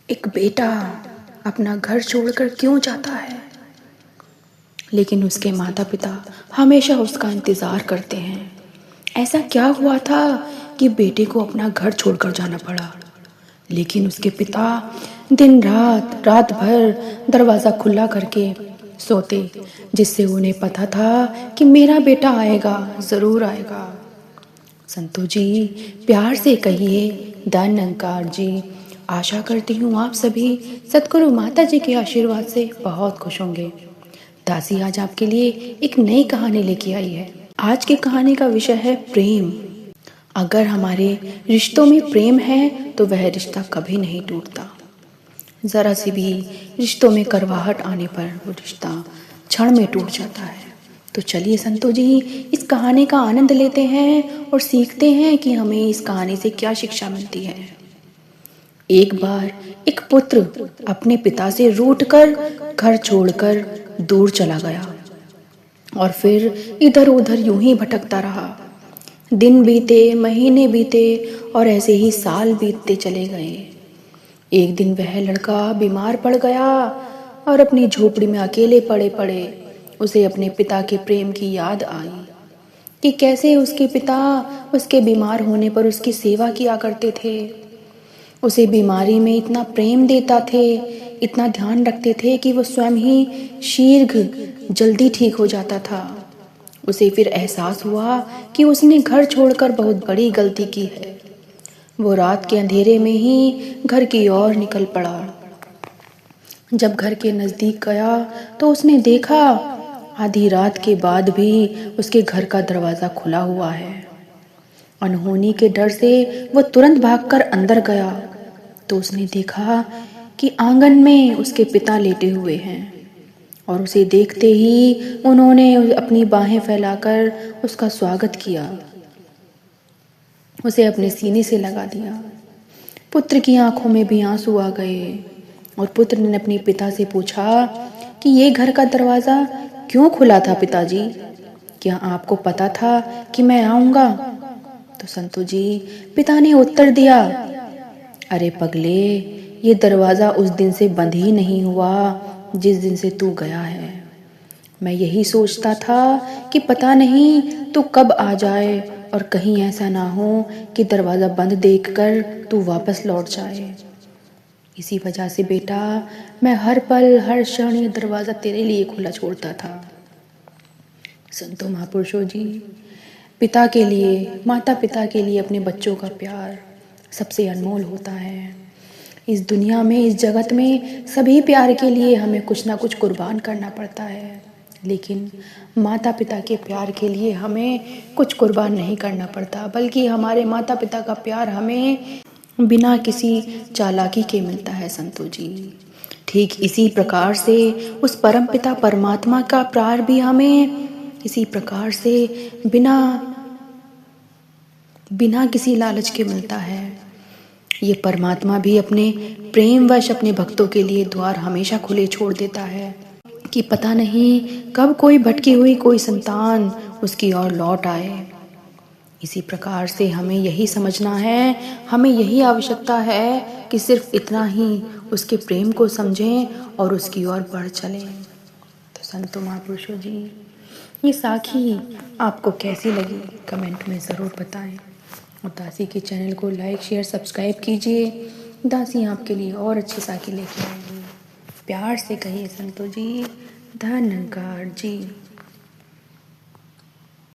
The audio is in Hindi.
एक बेटा अपना घर छोड़कर क्यों जाता है, लेकिन उसके माता पिता हमेशा उसका इंतज़ार करते हैं। ऐसा क्या हुआ था कि बेटे को अपना घर छोड़कर जाना पड़ा, लेकिन उसके पिता दिन रात रात भर दरवाज़ा खुला करके सोते, जिससे उन्हें पता था कि मेरा बेटा आएगा, ज़रूर आएगा। संतू जी, प्यार से कहिए धन अंकार जी। आशा करती हूँ आप सभी सतगुरु माता जी के आशीर्वाद से बहुत खुश होंगे। दासी आज आपके लिए एक नई कहानी लेके आई है। आज की कहानी का विषय है प्रेम। अगर हमारे रिश्तों में प्रेम है तो वह रिश्ता कभी नहीं टूटता। ज़रा सी भी रिश्तों में करवाहट आने पर वो रिश्ता क्षण में टूट जाता है। तो चलिए संतू जी, इस कहानी का आनंद लेते हैं और सीखते हैं कि हमें इस कहानी से क्या शिक्षा मिलती है। एक बार एक पुत्र अपने पिता से रूठकर घर छोड़कर दूर चला गया और फिर इधर उधर यूं ही भटकता रहा। दिन बीते, महीने बीते और ऐसे ही साल बीतते चले गए। एक दिन वह लड़का बीमार पड़ गया और अपनी झोपड़ी में अकेले पड़े पड़े उसे अपने पिता के प्रेम की याद आई कि कैसे उसके पिता उसके बीमार होने पर उसकी सेवा किया करते थे, उसे बीमारी में इतना प्रेम देता थे, इतना ध्यान रखते थे कि वो स्वयं ही शीघ्र जल्दी ठीक हो जाता था। उसे फिर एहसास हुआ कि उसने घर छोड़कर बहुत बड़ी गलती की है। वो रात के अंधेरे में ही घर की ओर निकल पड़ा। जब घर के नज़दीक गया तो उसने देखा आधी रात के बाद भी उसके घर का दरवाज़ा खुला हुआ है। अनहोनी के डर से वो तुरंत भागकर अंदर गया तो उसने देखा कि आंगन में उसके पिता लेटे हुए हैं और उसे देखते ही उन्होंने अपनी बाहें फैलाकर उसका स्वागत किया, उसे अपने सीने से लगा दिया। पुत्र की आंखों में भी आंसू आ गए और पुत्र ने अपने पिता से पूछा कि ये घर का दरवाज़ा क्यों खुला था पिताजी? क्या आपको पता था कि मैं आऊँगा? तो संतू जी, पिता ने उत्तर दिया, अरे पगले, ये दरवाज़ा उस दिन से बंद ही नहीं हुआ जिस दिन से तू गया है। मैं यही सोचता था कि पता नहीं तू कब आ जाए और कहीं ऐसा ना हो कि दरवाज़ा बंद देखकर तू वापस लौट जाए। इसी वजह से बेटा, मैं हर पल हर क्षण ये दरवाज़ा तेरे लिए खुला छोड़ता था। संतो महापुरुषों जी, पिता के लिए, माता पिता के लिए अपने बच्चों का प्यार सबसे अनमोल होता है। इस दुनिया में, इस जगत में सभी प्यार के लिए हमें कुछ ना कुछ कुर्बान करना पड़ता है, लेकिन माता पिता के प्यार के लिए हमें कुछ कुर्बान नहीं करना पड़ता, बल्कि हमारे माता पिता का प्यार हमें बिना किसी चालाकी के मिलता है संतो जी। ठीक इसी प्रकार से उस परम पिता परमात्मा का प्यार भी हमें इसी प्रकार से बिना किसी लालच के मिलता है। ये परमात्मा भी अपने प्रेमवश अपने भक्तों के लिए द्वार हमेशा खुले छोड़ देता है कि पता नहीं कब कोई भटकी हुई कोई संतान उसकी ओर लौट आए। इसी प्रकार से हमें यही समझना है, हमें यही आवश्यकता है कि सिर्फ इतना ही उसके प्रेम को समझें और उसकी ओर बढ़ चलें। तो संतो महापुरुषों जी, ये साखी आपको कैसी लगी कमेंट में ज़रूर बताएं और दासी के चैनल को लाइक शेयर सब्सक्राइब कीजिए। दासी आपके लिए और अच्छी साखी लेके आएंगी। प्यार से कहिए संतो जी, धन्यवाद जी।